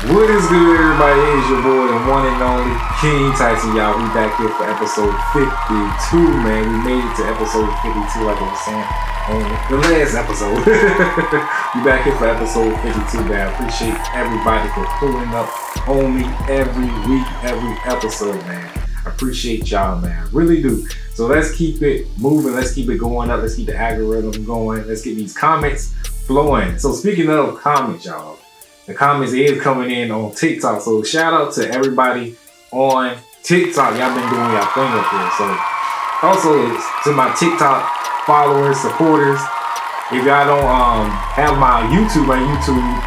What is good, everybody? It's your boy, the one and only King Tyson, y'all. We back here for episode 52, man. We made it to episode 52, like I was saying on the last episode. We back here for episode 52, man. I appreciate everybody for pulling up on me every week, every episode, man. I appreciate y'all, man. I really do. So let's keep it moving. Let's keep it going up. Let's keep the algorithm going. Let's get these comments flowing. So speaking of comments, y'all, the comments is coming in on TikTok. So shout out to everybody on TikTok. Y'all been doing y'all thing up there. So also to my TikTok followers, supporters, if y'all don't have my YouTube,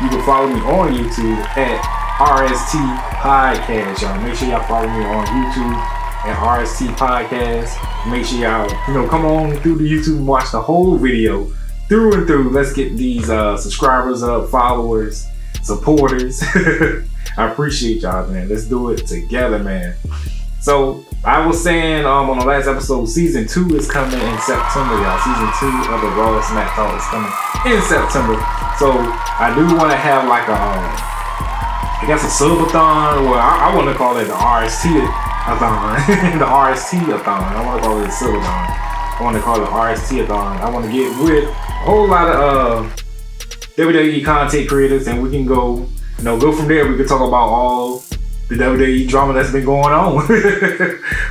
you can follow me on YouTube at RST Podcast, y'all. Make sure y'all follow me on YouTube at RST Podcast. Make sure y'all, come on through the YouTube and watch the whole video through and through. Let's get these subscribers up, followers, supporters. I appreciate y'all, man. Let's do it together, man. So I was saying on the last episode, season 2 is coming in September, y'all. Season 2 of the Raw Smack Talk is coming in September. So I do want to have like I guess a subathon, or I want to call it the RST-a-thon. The RST-a-thon. I want to call it a subathon. I want to call it RST-a-thon. I want to get with a whole lot of WWE content creators, and we can go from there. We can talk about all the WWE drama that's been going on,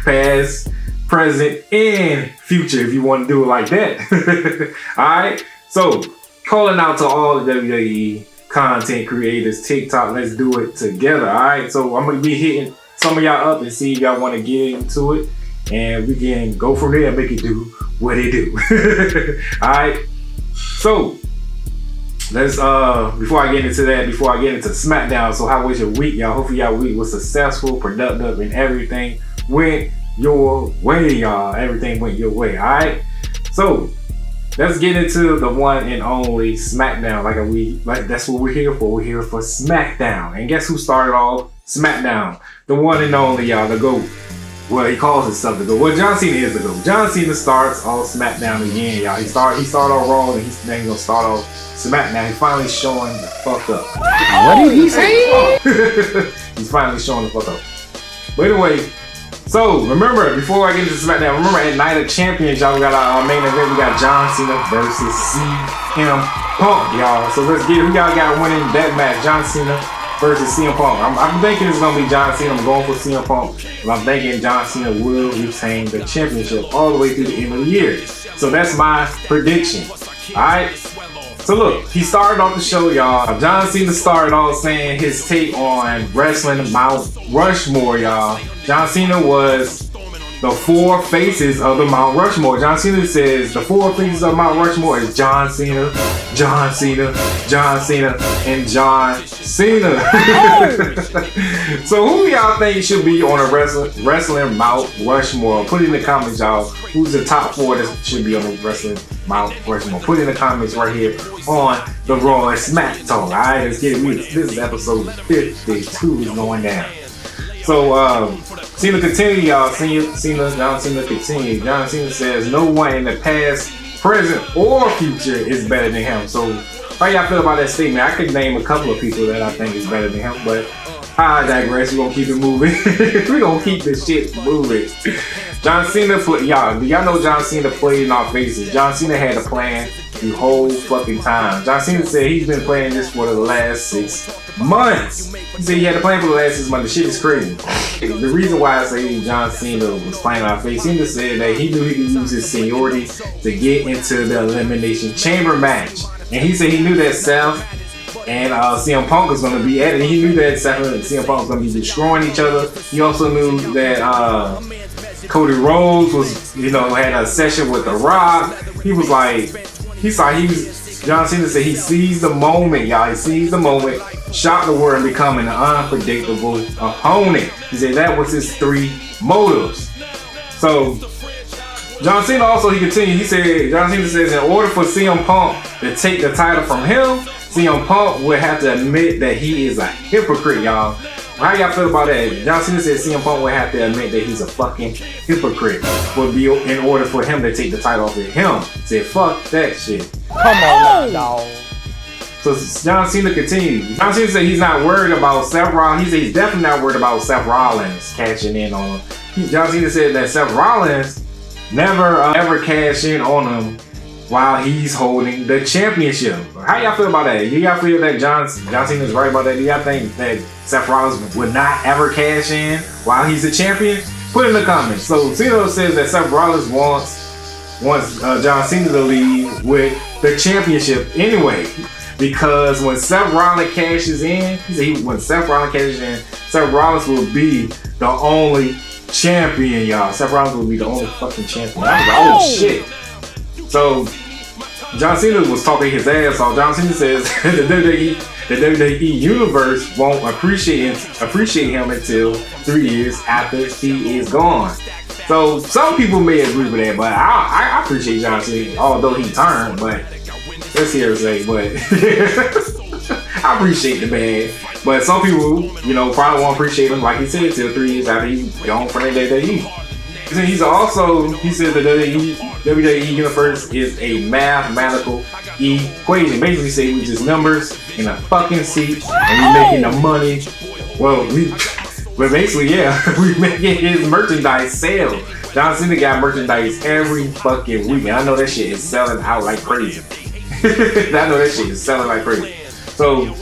past, present, and future, if you want to do it like that. All right. So calling out to all the WWE content creators, TikTok. Let's do it together. All right. So I'm gonna be hitting some of y'all up and see if y'all want to get into it, and we can go from there and make it do what it do. All right. So let's before I get into SmackDown, so how was your week, y'all? Hopefully y'all week was successful, productive, and everything went your way, y'all. Everything went your way. Alright. So let's get into the one and only SmackDown. Like that's what we're here for. We're here for SmackDown. And guess who started off SmackDown? The one and only, y'all, the GOAT. Well, he calls himself the GOAT. Well, John Cena is the GOAT. John Cena starts off SmackDown again, y'all. He started off Raw, and he's gonna start off SmackDown. He's finally showing the fuck up. What did he say? He's finally showing the fuck up. But anyway, so remember, before I get into SmackDown, remember at Night of Champions, y'all, we got our main event. We got John Cena versus CM Punk, y'all. So let's get it. We got winning that match. John Cena versus CM Punk. I'm thinking it's gonna be John Cena. I'm going for CM Punk. But I'm thinking John Cena will retain the championship all the way through the end of the year. So that's my prediction. Alright? So look, he started off the show, y'all. John Cena started off saying his take on wrestling Mount Rushmore, y'all. John Cena was the 4 faces of the Mount Rushmore. John Cena says the 4 faces of Mount Rushmore is John Cena, John Cena, John Cena, and John Cena. So who y'all think should be on a wrestling Mount Rushmore? Put in the comments, y'all. Who's the top 4 that should be on the wrestling Mount Rushmore? Put in the comments right here on the Raw and Smack Talk. All right, let's get it. This is episode 52 is going down. So Cena continue, y'all. John Cena continue. John Cena says no one in the past, present, or future is better than him. So how y'all feel about that statement? I could name a couple of people that I think is better than him, but I digress. We're gonna keep it moving. We're gonna keep this shit moving. John Cena, y'all, do y'all know John Cena played in our faces? John Cena had a plan the whole fucking time. John Cena said he's been playing this for the last 6 months. He said he had a plan for the last 6 months. The shit is crazy. The reason why I say John Cena was playing in our face, Cena said that he knew he could use his seniority to get into the Elimination Chamber match. And he said he knew that Seth and CM Punk was going to be at it. He knew that Seth and CM Punk was going to be destroying each other. He also knew that Cody Rhodes was, had a session with The Rock. He was like, John Cena said he seized the moment, y'all. He seized the moment, shocked the world, and become an unpredictable opponent. He said that was his 3 motives. So John Cena also, he continued, John Cena says in order for CM Punk to take the title from him, CM Punk would have to admit that he is a hypocrite, y'all. How y'all feel about that? John Cena said CM Punk would have to admit that he's a fucking hypocrite in order for him to take the title off of him. Said fuck that shit. Come on now, dog. So John Cena continues. John Cena said he's not worried about Seth Rollins. He said he's definitely not worried about Seth Rollins cashing in on him. John Cena said that Seth Rollins never ever cash in on him while he's holding the championship. How y'all feel about that? Do y'all feel that John Cena's right about that? Do y'all think that Seth Rollins would not ever cash in while he's the champion? Put it in the comments. So Cena says that Seth Rollins wants John Cena to leave with the championship anyway. Because when Seth Rollins cashes in, when Seth Rollins cashes in, Seth Rollins will be the only champion, y'all. Seth Rollins will be the only fucking champion. I was like, oh shit. So John Cena was talking his ass off. John Cena says the WWE universe won't appreciate him until 3 years after he is gone. So some people may agree with that, but I appreciate John Cena, although he turned, but let's hear it say, but I appreciate the man. But some people, you know, probably won't appreciate him, like he said, till 3 years after he's gone from the WWE. He said the WWE universe is a mathematical equation. Basically, say we just numbers in a fucking seat and we making the money. Well, but basically, yeah, we making his merchandise sell. John Cena got merchandise every fucking week, and I know that shit is selling out like crazy. I know that shit is selling like crazy. So,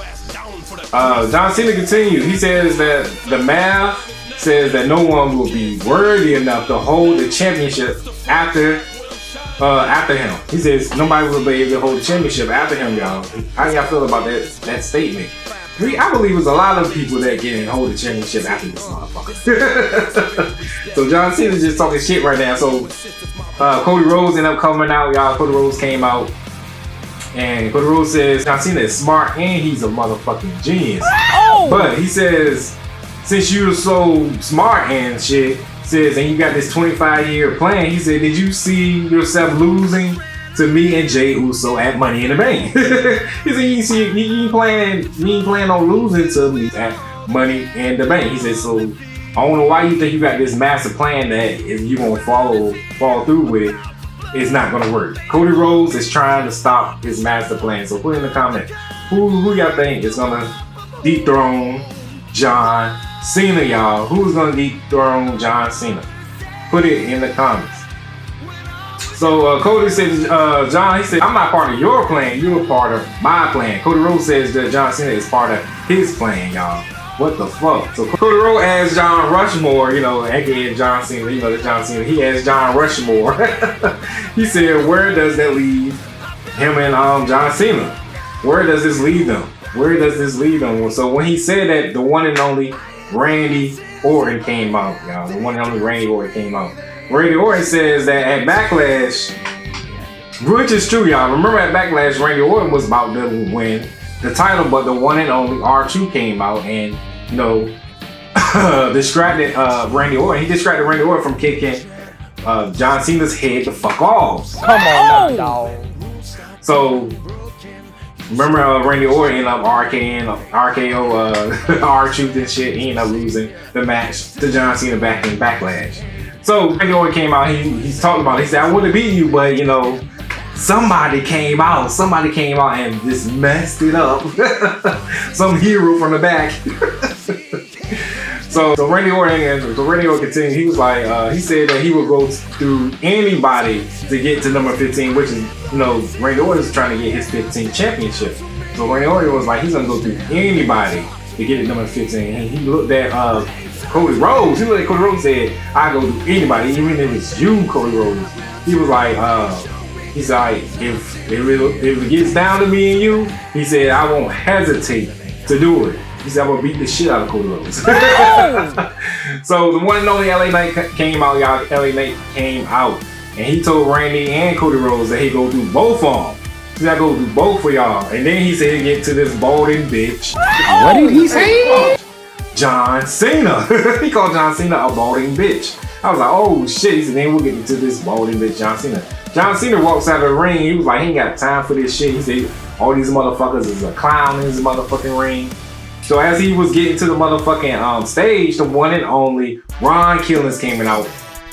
John Cena continues. He says that the math says that no one will be worthy enough to hold the championship after him. He says nobody will be able to hold the championship after him, y'all. How y'all feel about that statement? I believe there's a lot of people that can hold the championship after this motherfucker. So John Cena's just talking shit right now. So Cody Rhodes ended up coming out, y'all. Cody Rhodes came out. And Cody Rhodes says John Cena is smart and he's a motherfucking genius. But he says, since you're so smart and shit, and you got this 25-year plan, he said, did you see yourself losing to me and Jay Uso at Money in the Bank? He said, you ain't planning on losing to me at Money in the Bank. He said, so I don't know why you think you got this master plan that if you gonna fall through with it, it's not gonna work. Cody Rhodes is trying to stop his master plan. So put in the comment who y'all think is gonna dethrone John Cena, y'all. Who's gonna dethrone John Cena? Put it in the comments. So Cody said, John, he said, I'm not part of your plan, you're part of my plan. Cody Rhodes says that John Cena is part of his plan, y'all. What the fuck? So Cody Rhodes asked John Rushmore, you know, aka John Cena, you know, the John Cena, he asked John Rushmore. He said, where does that leave him and John Cena? Where does this leave them? Where does this leave them? So when he said that, the one and only Randy Orton came out, y'all. The one and only Randy Orton came out. Randy Orton says that at Backlash, which is true, y'all. Remember at Backlash, Randy Orton was about to win the title, but the one and only RTruth came out and, you know, distracted Randy Orton. He distracted Randy Orton from kicking John Cena's head the fuck off. Come on now, dog. So remember Randy Orton ended up RKO RTruth and shit. He ended up losing the match to John Cena back in Backlash. So Randy Orton came out, he's talking about it. He said, I would have beat you, but you know, somebody came out and just messed it up. Some hero from the back. So Randy Orton continued. He was like, he said that he would go through anybody to get to number 15, which is, you know, Randy Orton is trying to get his 15th championship. So Randy Orton was like, he's gonna go through anybody to get to number 15. And he looked at Cody Rhodes. He looked at Cody Rhodes and said, I go through anybody, even if it's you, Cody Rhodes. He was like, he's like, if it gets down to me and you, he said, I won't hesitate to do it. He said, I'm gonna beat the shit out of Cody Rhodes. So the one and only LA Knight came out, y'all. LA Knight came out and he told Randy and Cody Rhodes that he go do both of them. He said, I go do both for y'all. And then he said he'd get to this balding bitch. What did he say? John Cena. He called John Cena a balding bitch. I was like, oh shit. He said, then we'll get into this balding bitch, John Cena. John Cena walks out of the ring. He was like, he ain't got time for this shit. He said, all these motherfuckers is a clown in his motherfucking ring. So as he was getting to the motherfucking stage, the one and only Ron Killings came out.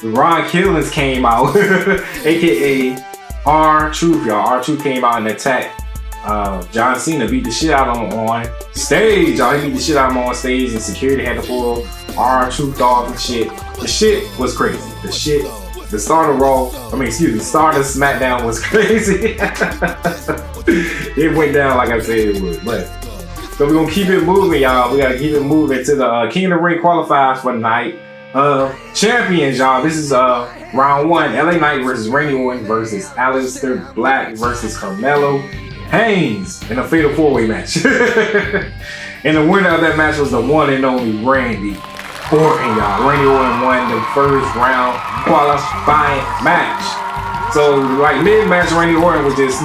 Ron Killings came out, aka RTruth, y'all. RTruth came out and attacked John Cena beat the shit out of him on stage. Y'all, he beat the shit out of him on stage, and security had to pull RTruth off and shit. The shit was crazy. The start of Raw, the start of SmackDown was crazy. It went down like I said it would. But so we're gonna keep it moving, y'all. We gotta keep it moving to the King of the Ring qualifiers for tonight. Champions, y'all. This is round 1. LA Knight versus Randy Orton versus Aleister Black versus Carmelo Hayes in a fatal 4-way match. And the winner of that match was the one and only Randy Orton, y'all. Randy Orton won the first round qualifying match. So, like mid-match, Randy Orton was just,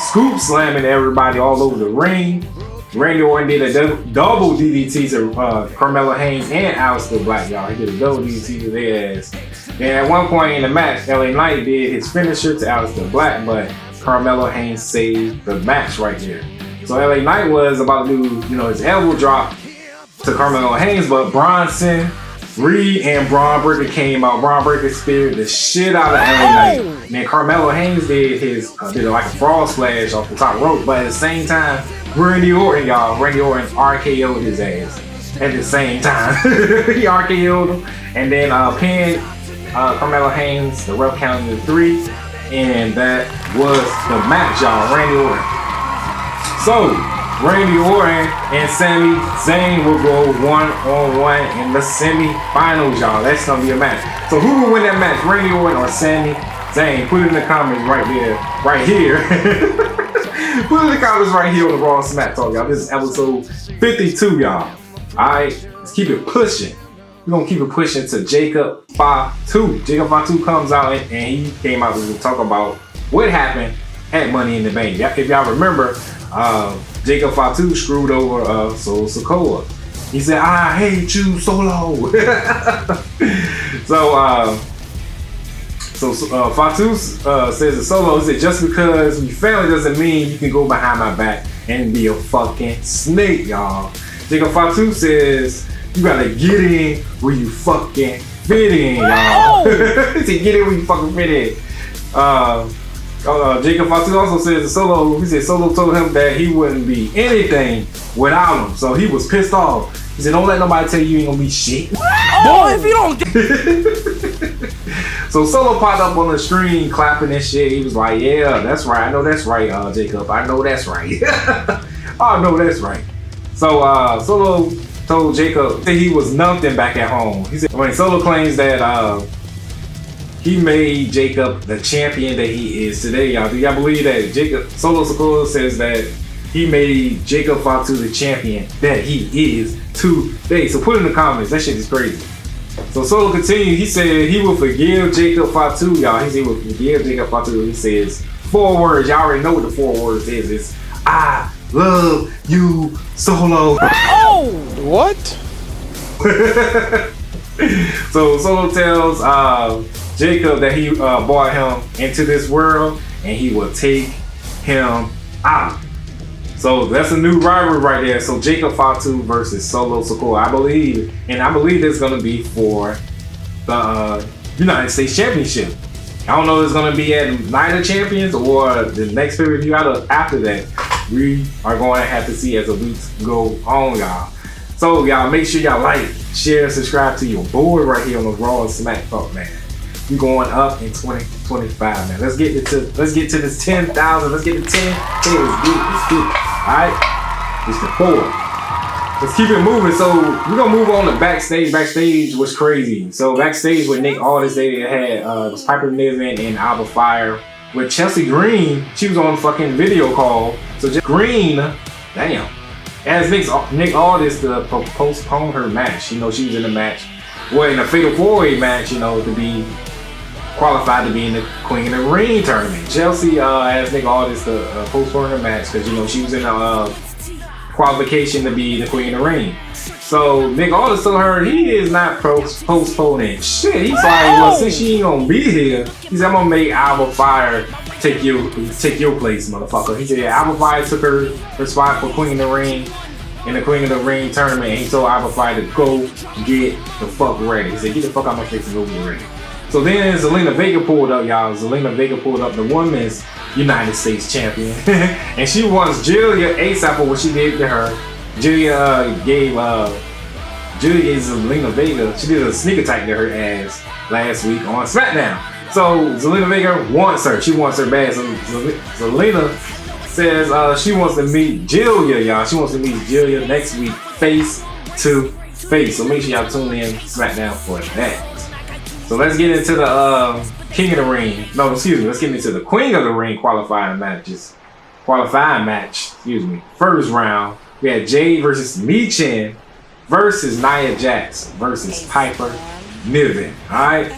scoop slamming everybody all over the ring. Randy Orton did a double DDT to Carmelo Hayes and Aleister Black, y'all. He did a double DDT to their ass. And at one point in the match, LA Knight did his finisher to Aleister Black, but Carmelo Hayes saved the match right there. So LA Knight was about to do, his elbow drop to Carmelo Hayes, but Bronson Reed and Braun Breaker came out. Braun Breaker speared the shit out of LA Knight. And then Carmelo Hayes did like a frog splash off the top rope, but at the same time, Randy Orton RKO'd his ass at the same time. He RKO'd him and then pinned Carmelo Hayes. The ref counted to 3, and that was the match, y'all. Randy Orton. So Randy Orton and Sami Zayn will go 1-on-1 in the semi-finals, y'all. That's gonna be a match. So who will win that match, Randy Orton or Sami Zayn? Put it in the comments right here. Put it in the comments right here on the Raw Smack Talk, y'all. This is episode 52, y'all. Alright, let's keep it pushing. We're gonna keep it pushing to Jacob.52. Jacob.52 comes out and he came out to talk about what happened at Money in the Bank. If y'all remember, Jacob.52 screwed over Solo Sikoa. He said, "I hate you, Solo." So Fatu says to Solo, he said, "Just because we family doesn't mean you can go behind my back and be a fucking snake, y'all." Jacob Fatu says, "You gotta get in where you fucking fit in, y'all." He said, "Get in where you fucking fit in." Jacob Fatu also says to Solo, he said Solo told him that he wouldn't be anything without him, so he was pissed off. He said, "Don't let nobody tell you ain't gonna be shit." Boy, if you don't get So Solo popped up on the screen clapping and shit. He was like, "Yeah, that's right. I know that's right, Jacob. I know that's right." I know that's right. So Solo told Jacob that he was nothing back at home. He said, when Solo claims that he made Jacob the champion that he is today, y'all. Do y'all believe that? Solo Sikoa says that he made Jacob Fatu the champion that he is today. So put in the comments. That shit is crazy. So Solo continued. He said he will forgive Jacob Fatu, y'all. He said he will forgive Jacob Fatu. He says 4 words. Y'all already know what the 4 words is. It's "I love you, Solo." Oh, what? So Solo tells Jacob that he brought him into this world and he will take him out. So that's a new rivalry right there. So Jacob Fatu versus Solo Sikoa. I believe it's gonna be for the United States Championship. I don't know if it's gonna be at Night of Champions or the next pay-per-view after that. We are going to have to see as the weeks go on, y'all. So y'all make sure y'all like, share, subscribe to your boy right here on the Raw and Smack Talk, man. We're going up in 2025, man. Let's get to this 10,000. Let's get to 10. Hey, let's do it. Alright? It's the 4. Let's keep it moving. So we're gonna move on to backstage. Backstage was crazy. So backstage with Nick Aldis, they had was Piper Niven and Alba Fire. With Chelsea Green, she was on a fucking video call. So just Green, damn, as Nick Aldis to postpone her match. She was in the match. Well, in a fatal 4-way match, to be qualified to be in the Queen of the Ring tournament. Chelsea asked Nick Aldis to postpone her match because she was in a qualification to be the Queen of the Ring. So Nick Aldis told her he is not postponing shit. He's like, well, since she ain't gonna be here, he said, "I'm gonna make Alba Fire take your place, motherfucker." He said, Alba Fire took her spot for Queen of the Ring in the Queen of the Ring tournament, and he told Alba Fire to go get the fuck ready. He said, "Get the fuck out of my face and go get ready." So then Zelina Vega pulled up, y'all. Zelina Vega pulled up the women's United States champion. And she wants Julia ASAP for what she did to her. Julia gave Zelina Vega, she did a sneak attack to her ass last week on SmackDown. So Zelina Vega wants her. She wants her bad. So Zelina says she wants to meet Julia, y'all. She wants to meet Julia next week, face to face. So make sure y'all tune in SmackDown for that. So let's get into the King of the Ring. No, excuse me. Let's get into the Queen of the Ring qualifying match. Excuse me. First round, we had Jade versus Michin versus Nia Jax versus Piper Niven. All right.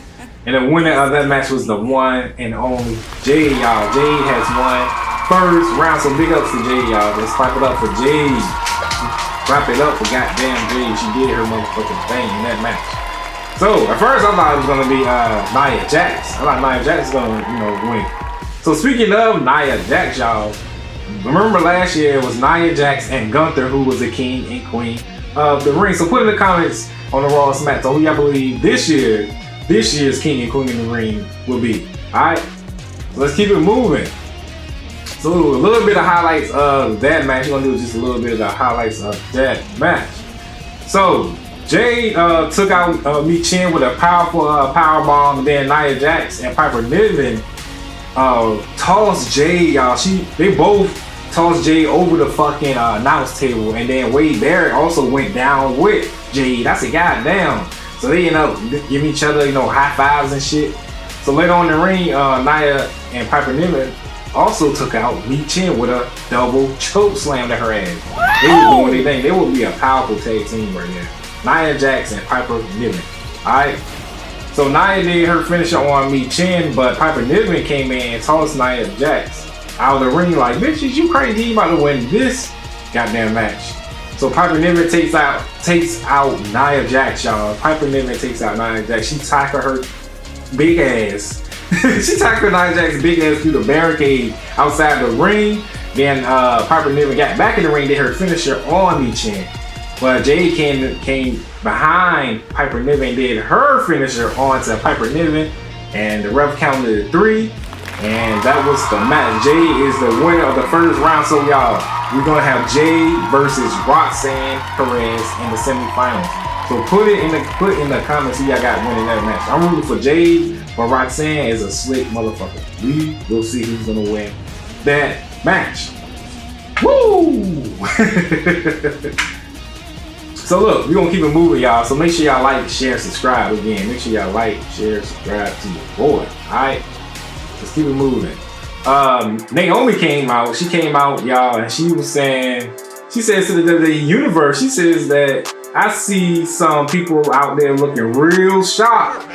And the winner of that match was the one and only Jade, y'all. Jade has won first round. So big ups to Jade, y'all. Let's clap it up for Jade. Clap it up for goddamn Jade. She did her motherfucking thing in that match. So at first I thought it was gonna be Nia Jax. I thought Nia Jax was gonna win. So speaking of Nia Jax, y'all, remember last year it was Nia Jax and Gunther who was the king and queen of the ring. So put in the comments on the Raw SmackDown so who y'all believe this year's king and queen of the ring will be. Alright? So let's keep it moving. So a little bit of highlights of that match. We're gonna do just a little bit of the highlights of that match. So Jade took out Michin with a powerful power bomb, and then Nia Jax and Piper Niven tossed Jade, y'all. They both tossed Jade over the fucking announce table, and then Wade Barrett also went down with Jade. I said, goddamn. So they end up giving each other, high fives and shit. So later on in the ring, Nia and Piper Niven also took out Michin with a double choke slam to her ass. They were doing their thing. They would be a powerful tag team right there. Nia Jax and Piper Niven. Alright. So Nia did her finisher on Michin, but Piper Niven came in and tossed Nia Jax out of the ring like, bitch, is you crazy? You about to win this goddamn match. So Piper Niven takes out Nia Jax, y'all. Piper Niven takes out Nia Jax. She tackled her big ass. She tackled Nia Jax's big ass through the barricade outside the ring. Then Piper Niven got back in the ring, did her finisher on Michin. But Jade came behind Piper Niven and did her finisher onto Piper Niven, and the ref counted 3, and that was the match. Jade is the winner of the first round. So y'all, we're gonna have Jade versus Roxanne Perez in the semifinals. So put in the comments who y'all got winning that match. I'm rooting for Jade, but Roxanne is a slick motherfucker. We will see who's gonna win that match. Woo! So look, we're gonna keep it moving, y'all. So make sure y'all like, share, subscribe again. Make sure y'all like, share, subscribe to your boy. Alright? Let's keep it moving. Naomi came out. She came out, y'all, and she was saying, she says to the universe, she says that I see some people out there looking real shocked.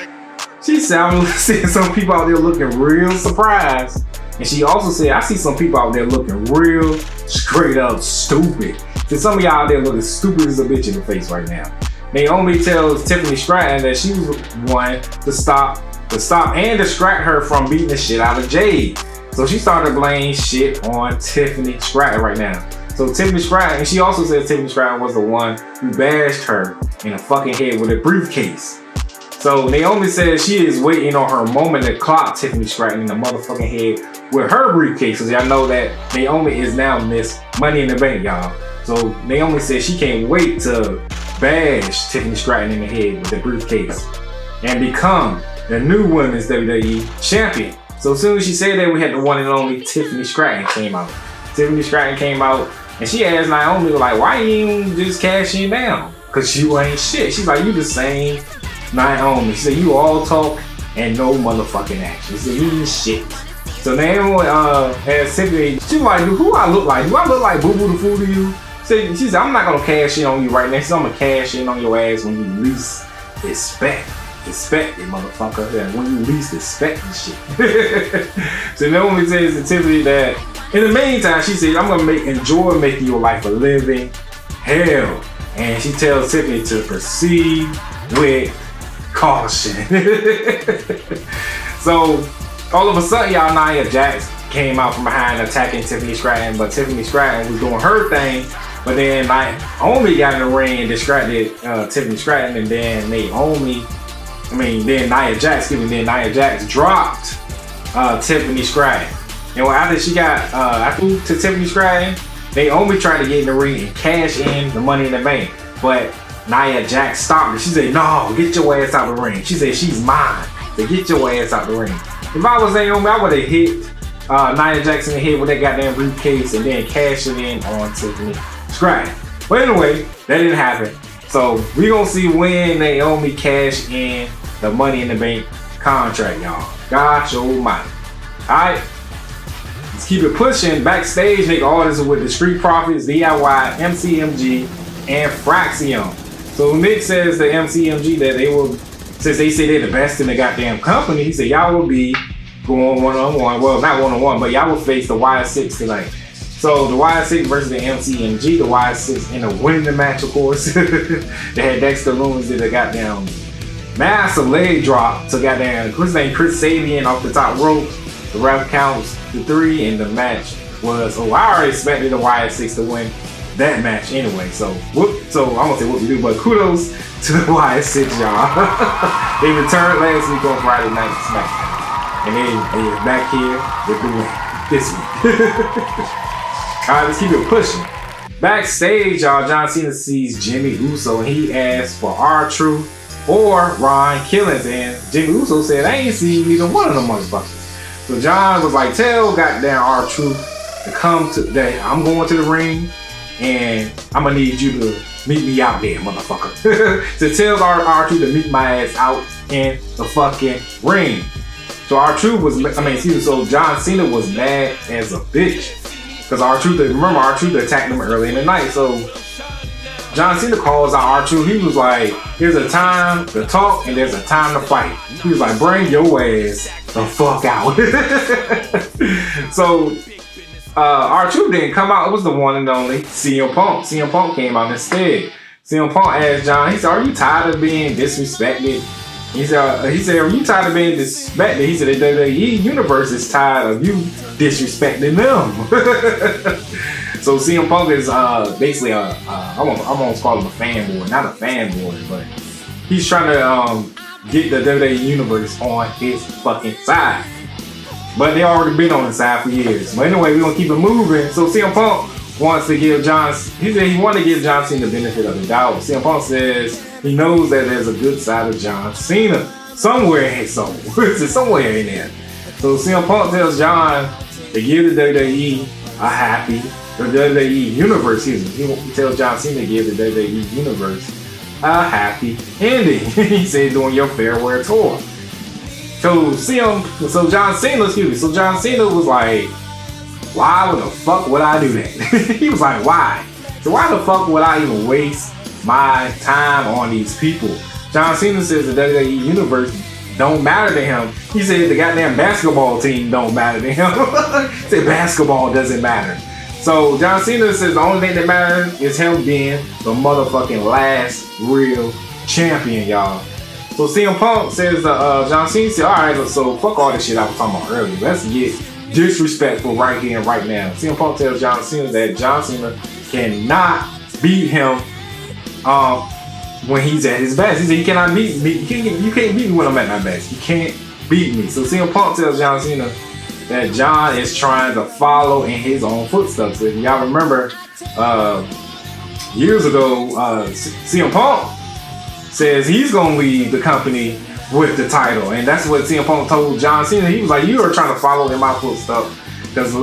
She said, I'm seeing some people out there looking real surprised. And she also said, I see some people out there looking real straight up stupid. So some of y'all out there looking stupid as a bitch in the face right now. Naomi tells Tiffany Stratton that she was one to stop and distract her from beating the shit out of Jade. So she started blaming shit on Tiffany Stratton right now. So Tiffany Stratton, and she also said Tiffany Stratton was the one who bashed her in the fucking head with a briefcase. So Naomi says she is waiting on her moment to clock Tiffany Stratton in the motherfucking head with her briefcase. Because y'all know that Naomi is now Miss Money in the Bank, y'all. So Naomi says she can't wait to bash Tiffany Stratton in the head with the briefcase and become the new women's WWE champion. So as soon as she said that, we had the one and only Tiffany Stratton came out. Tiffany Stratton came out and she asked Naomi, like, why you just cashing down? Because you ain't shit. She's like, you the same Naomi. She said, you all talk and no motherfucking action. She said, you ain't shit. So Naomi asked Tiffany, she's like, who I look like? Do I look like Boo Boo the Fool to you? She said, I'm not gonna cash in on you right now. She said, I'm gonna cash in on your ass when you least expect it, motherfucker. Yeah, when you least expect this shit. So Naomi says to Tiffany that in the meantime, she said, I'm gonna enjoy making your life a living hell. And she tells Tiffany to proceed with caution. So all of a sudden, y'all, Nia Jax came out from behind attacking Tiffany Stratton, but Tiffany Stratton was doing her thing. But then Naomi got in the ring and distracted Tiffany Stratton, and then Naomi then Nia Jax dropped Tiffany Stratton. And after she got to Tiffany Stratton, Naomi tried to get in the ring and cash in the Money in the Bank. But Nia Jax stopped her. She said, no, get your ass out the ring. She said, she's mine. So get your ass out the ring. If I was Naomi, I would have hit Nia Jax in the head with that goddamn briefcase and then cash it in on Tiffany Stratton. But anyway, that didn't happen. So we gonna see when Naomi cash in the Money in the Bank contract, y'all. Gosh almighty. Alright. Let's keep it pushing. Backstage, make orders with the Street Profits, DIY, MCMG, and Fraxium. So Nick says to MCMG that they will, since they say they're the best in the goddamn company, he said y'all will be going one-on-one. Well, not one-on-one, but y'all will face the YS6 tonight. So the YS6 versus the MCMG, the YS6 end up winning the match, of course. They had Dexter Loomis did a goddamn massive leg drop to goddamn Chris Sabian off the top rope. The ref counts to 3 and the match was, I already expected the YS6 to win that match anyway. So I won't say what we do, but kudos to the YS6, y'all. They returned last week on Friday Night SmackDown. And they are back here with the win this week. Alright, let's keep it pushing. Backstage, y'all, John Cena sees Jimmy Uso and he asks for RTruth or Ron Killings. And Jimmy Uso said, I ain't seen either one of them motherfuckers. So John was like, tell goddamn RTruth to come to that. I'm going to the ring and I'm gonna need you to meet me out there, motherfucker. So tell RTruth to meet my ass out in the fucking ring. So RTruth was, so John Cena was mad as a bitch. Because RTruth attacked him early in the night. So John Cena calls out RTruth. He was like, there's a time to talk and there's a time to fight. He was like, bring your ass the fuck out. So RTruth didn't come out. It was the one and only CM Punk. CM Punk came out instead. CM Punk asked John, he said, are you tired of being disrespected? He said, are you tired of being disrespected? He said, the WWE universe is tired of you disrespecting them. So CM Punk is basically I'm gonna call him a fanboy, not a fanboy, but he's trying to get the WWE universe on his fucking side. But they already been on his side for years. But anyway, we're gonna keep it moving. So CM Punk wants to give he said he wanted to give John Cena the benefit of the doubt. CM Punk says he knows that there's a good side of John Cena somewhere in his soul. It's somewhere in there. So CM Punk tells John to give the WWE the WWE universe, He tells John Cena to give the WWE universe a happy ending. He said during your farewell tour. So John Cena was like, why the fuck would I do that? He was like, why? So why the fuck would I even waste my time on these people? John Cena says the WWE universe don't matter to him. He said the goddamn basketball team don't matter to him. He said basketball doesn't matter. So John Cena says the only thing that matters is him being the motherfucking last real champion, y'all. So CM Punk says John Cena said, alright, so fuck all this shit I was talking about earlier. Let's get disrespectful right here and right now. CM Punk tells John Cena that John Cena cannot beat him when he's at his best. He said, you cannot beat me. You can't beat me when I'm at my best. You can't beat me. So CM Punk tells John Cena that John is trying to follow in his own footsteps. If y'all remember, years ago, CM Punk says he's gonna leave the company with the title, and that's what CM Punk told John Cena. He was like, you are trying to follow in my footsteps, because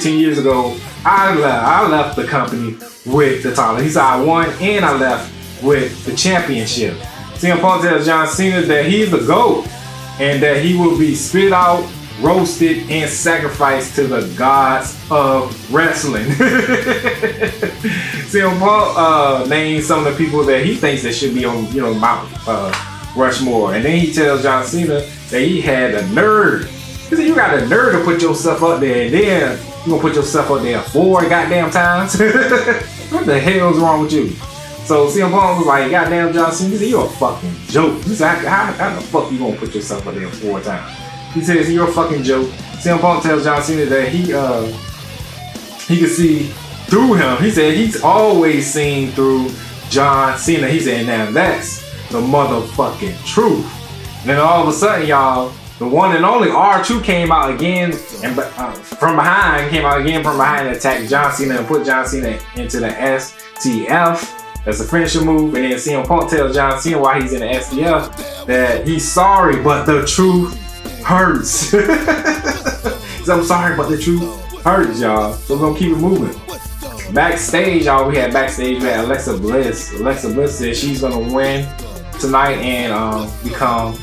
10 years ago, I left the company with the title. He said, I won and I left with the championship. CM Punk tells John Cena that he's the GOAT and that he will be spit out, roasted, and sacrificed to the gods of wrestling. CM Punk named some of the people that he thinks that should be on, Mount Rushmore, and then he tells John Cena that he had a nerve. He said, you got a nerve to put yourself up there, and then you gonna put yourself up there 4 goddamn times? What the hell's wrong with you? So CM Punk was like, goddamn John Cena, he said, you're a fucking joke. He said, how the fuck you gonna put yourself up there 4 times? He says, you're a fucking joke. CM Punk tells John Cena that he can see through him. He said he's always seen through John Cena. He said, now that's the motherfucking truth. Then all of a sudden, y'all, the one and only R2 came out again and from behind and attacked John Cena and put John Cena into the STF. That's a finisher move. And then CM Punk tells John Cena while he's in the STF that he's sorry, but the truth hurts. So I'm sorry, but the truth hurts, y'all. So we're gonna keep it moving. Backstage, y'all, we had Alexa Bliss. Alexa Bliss said she's gonna win tonight and become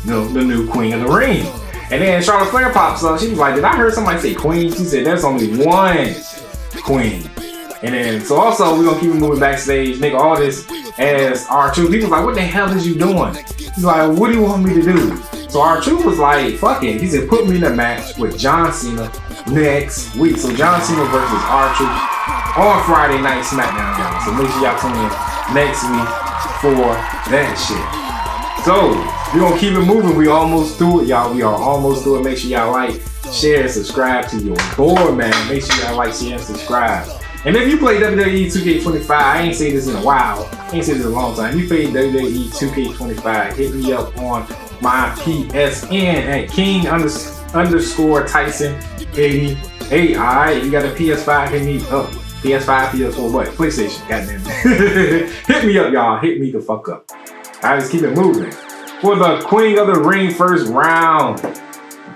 the new queen of the ring. And then Charlotte Flair pops up. She was like, did I hear somebody say queen? She said there's only one queen. And then so also we're gonna keep moving backstage, make all this as R2. People like, what the hell is you doing? He's like, what do you want me to do? So R2 was like, fuck it. He said, put me in a match with John Cena next week. So John Cena versus R2 on Friday Night SmackDown, y'all. So make sure y'all tune in next week for that shit. So we're gonna keep it moving. We almost through it, y'all. We are almost through it. Make sure y'all like, share, and subscribe to your boy, man. Make sure y'all like, share, and subscribe. And if you play WWE 2K25, I ain't say this in a while. I ain't say this in a long time. If you play WWE 2K25, hit me up on my PSN at King_Tyson88. Alright, you got a PS5, hit me up. PS5, PS4, what? PlayStation, goddamn. Hit me up, y'all. Hit me the fuck up. Alright, let's keep it moving. For the Queen of the Ring first round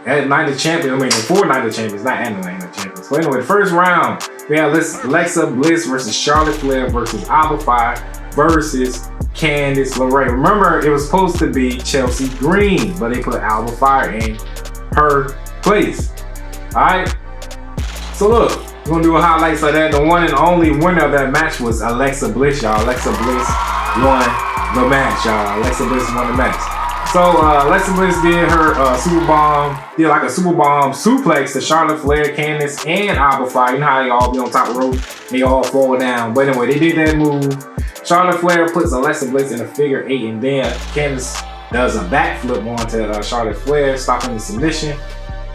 at Night of Champions, before Night of Champions, not at Night of Champions. So anyway, the first round, we have Alexa Bliss versus Charlotte Flair versus Alba Fyre versus Candice LeRae. Remember, it was supposed to be Chelsea Green, but they put Alba Fyre in her place. Alright? So look, we're going to do a highlights like that. The one and only winner of that match was Alexa Bliss, y'all. Alexa Bliss won the match, y'all. Alexa Bliss won the match. So Alexa Bliss did her super bomb suplex to Charlotte Flair, Candice, and Alba Fyre. You know how they all be on top rope, they all fall down. But anyway, they did that move. Charlotte Flair puts Alexa Bliss in a figure 8, and then Candice does a backflip onto Charlotte Flair, stopping the submission.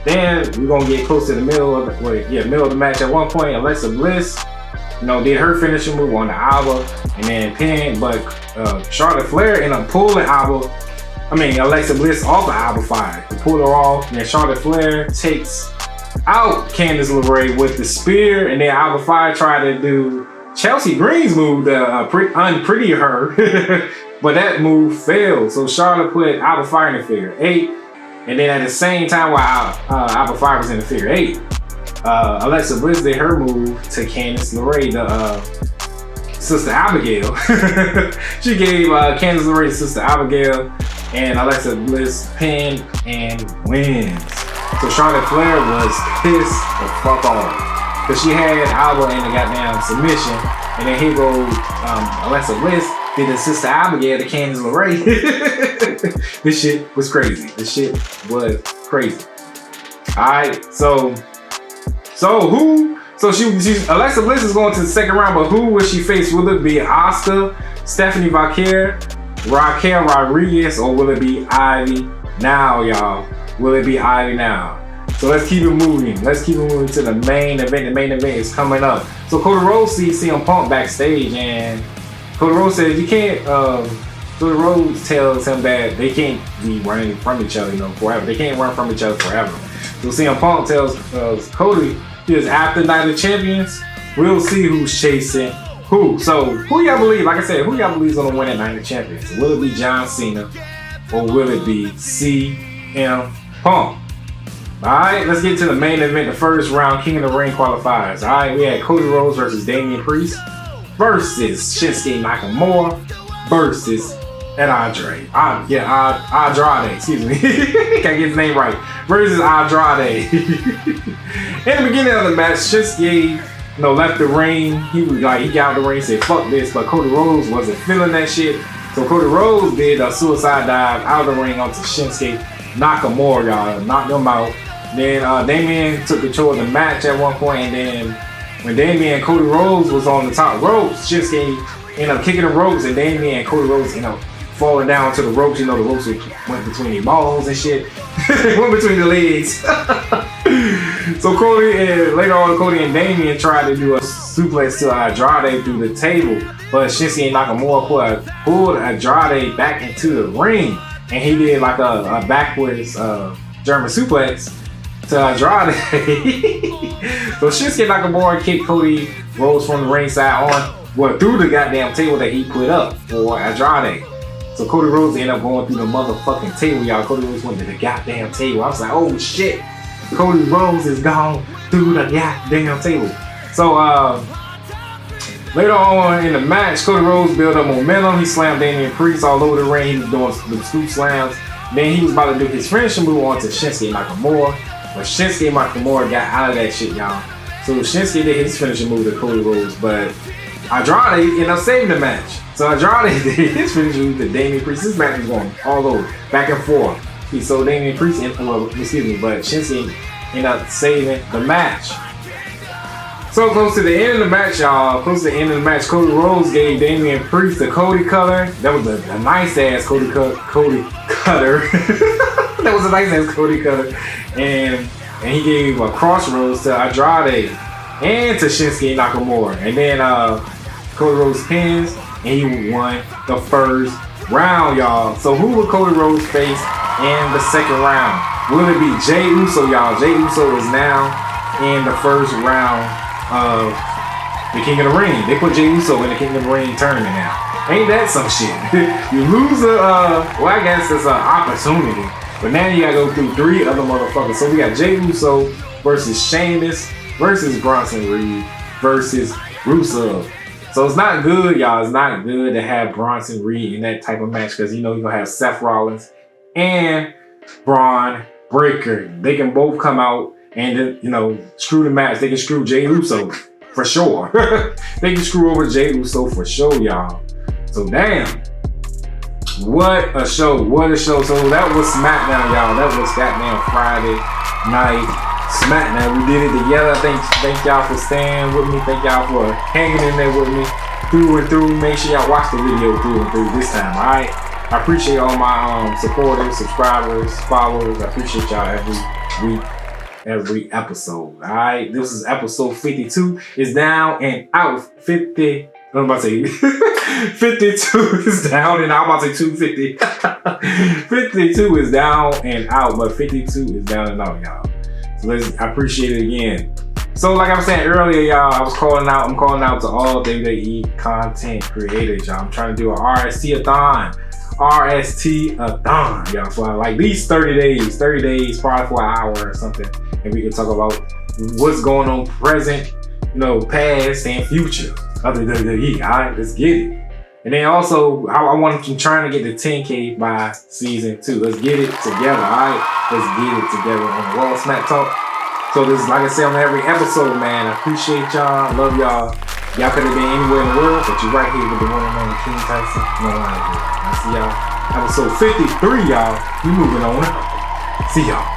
Then we're gonna get close to the middle of the match. At one point, Alexa Bliss, did her finishing move on the Alba and then pinned, but Charlotte Flair ended up pulling Alexa Bliss off of Alba Fyre. He pulled her off, and then Charlotte Flair takes out Candice LeRae with the spear, and then Alba Fyre tried to do Chelsea Green's move to unpretty her, but that move failed. So Charlotte put Alba Fyre in the figure 8, and then at the same time while Alba Fyre was in the figure 8, Alexa Bliss did her move to Candice LeRae, the Sister Abigail. She gave Candice LeRae Sister Abigail, and Alexa Bliss pinned and wins. So Charlotte Flair was pissed the fuck off because she had Alba in the goddamn submission, and then here goes Alexa Bliss did the Sister Abigail to Candice LeRae. This shit was crazy. Alright, so Alexa Bliss is going to the second round, but who will she face? Will it be Asuka, Stephanie Vaquer, Raquel Rodriguez, or will it be Ivy now, y'all? Will it be Ivy now? So let's keep it moving. Let's keep it moving to the main event. The main event is coming up. So Cody Rhodes sees CM Punk backstage, and Cody Rhodes says you can't. Cody Rhodes tells him that they can't be running from each other, forever. They can't run from each other forever. So CM Punk tells Cody, because after Night of Champions, we'll see who's chasing who. So who y'all believe? Like I said, who y'all believe is gonna win at Night of Champions? Will it be John Cena or will it be CM Punk? Alright, let's get to the main event, the first round, King of the Ring qualifiers. Alright, we had Cody Rhodes versus Damian Priest versus Shinsuke Nakamura versus Andrade, excuse me. Can't get his name right. Versus Andrade. In the beginning of the match, Shinsuke, left the ring. He got out of the ring, said fuck this, but Cody Rhodes wasn't feeling that shit. So Cody Rhodes did a suicide dive out of the ring onto Shinsuke Nakamura, y'all. Knocked him out. Then Damian took control of the match at one point, and then when Damian and Cody Rhodes was on the top ropes, Shinsuke ended up kicking the ropes, and Damian and Cody Rhodes falling down to the ropes. The ropes went between their balls and shit. Went between the legs. So Cody and Damian tried to do a suplex to Andrade through the table, but Shinsuke Nakamura pulled Andrade back into the ring. and he did like a backwards German suplex to Andrade. So Shinsuke Nakamura kicked Cody Rhodes from the ringside through the goddamn table that he put up for Andrade. So Cody Rhodes ended up going through the motherfucking table, y'all. Cody Rhodes went to the goddamn table. I was like, oh shit, Cody Rhodes is gone through the goddamn table. So later on in the match, Cody Rhodes built up momentum. He slammed Damian Priest all over the ring. He was doing the scoop slams. Then he was about to do his finishing move onto Shinsuke Nakamura. But Shinsuke Nakamura got out of that shit, y'all. So Shinsuke did his finishing move to Cody Rhodes, but Andrade ended up saving the match. So Andrade did his finishing move to Damian Priest. This match was going all over, back and forth. So Damian Priest, but Shinsuke ended up saving the match. So close to the end of the match, y'all. Close to the end of the match, Cody Rhodes gave Damian Priest the Cody Cutter. That was a nice ass Cody Cutter. That was a nice ass Cody Cutter. And he gave a crossroads to Andrade and to Shinsuke Nakamura. And then Cody Rhodes pins, and he won the first round, y'all. So who will Cody Rhodes face in the second round? Will it be Jey Uso, y'all? Jey Uso is now in the first round of the King of the Ring. They put Jey Uso in the King of the Ring tournament now. Ain't that some shit? You lose well, I guess it's an opportunity. But now you gotta go through 3 other motherfuckers. So we got Jey Uso versus Sheamus versus Bronson Reed versus Rusev. So it's not good, y'all. It's not good to have Bronson Reed in that type of match because you know you're gonna have Seth Rollins and Braun Breaker. They can both come out and screw the match. They can screw Jey Uso for sure. They can screw over Jey Uso for sure, y'all. So damn. What a show, what a show. So that was SmackDown, y'all. That was goddamn Friday night SmackDown. We did it together. Thank y'all for staying with me. Thank y'all for hanging in there with me through and through. Make sure y'all watch the video through and through this time, alright? I appreciate all my supporters, subscribers, followers. I appreciate y'all every week, every episode, alright? This is episode 52. It's down and out. 52 is down and out. I'm about to say 250. 52 is down and out, but 52 is down and out, y'all. So I appreciate it again. So like I was saying earlier, y'all, I'm calling out to all WWE content creators, y'all. I'm trying to do a RST-a-thon, y'all. So like these 30 days, probably for an hour or something, and we can talk about what's going on present, past and future. Other WWE, alright, let's get it. And then also, I'm trying to get to 10K by season 2. Let's get it together, alright? Let's get it together on the Raw Smack Talk. So this is, like I say on every episode, man. I appreciate y'all, love y'all. Y'all could have been anywhere in the world, but you're right here with the one and only King Tyson. No line here. I see y'all. Episode 53, y'all. We moving on. See y'all.